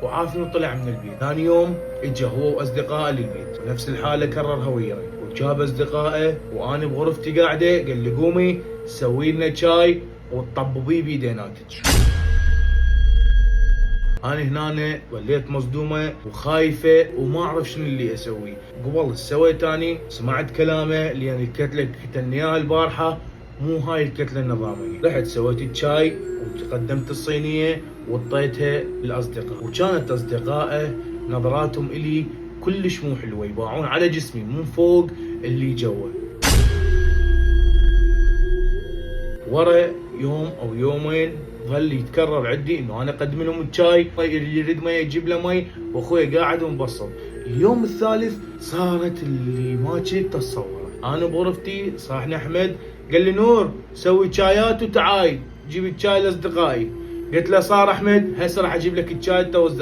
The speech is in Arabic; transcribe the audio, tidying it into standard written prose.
وعافني وطلع من البيت. ثاني يوم اجى هو واصدقائه للبيت، ونفس الحاله كررها وياي، وجاب اصدقائه وانا بغرفتي قاعده، قال لي قومي سوي لنا شاي وتطببيه بيديناتك. انا هنا وليت مصدومه وخايفه وما اعرف شنو اللي اسوي. قبل سويت اني سمعت كلامه لان الكتله اللي كتلني اياها البارحه مو هاي الكتله النظاميه. رحت سويت الشاي وقدمت الصينيه وطيتها للاصدقاء، وكانت اصدقائه نظراتهم الي كلش مو حلوه، يباعون على جسمي من فوق اللي جوا. ورا يوم او يومين ظل يتكرر عندي انه انا اقدم لهم الشاي، اللي يريد مي يجيب له مي، واخوي قاعد ومبسط. اليوم الثالث صارت اللي ما كنت اتصوره. انا بغرفتي صاحنا احمد قال لي نور سوي شايات وتعاي جيب الشاي لاصدقائي. قلت له صار احمد، هسه راح اجيب لك الشاي انت واصدقائك.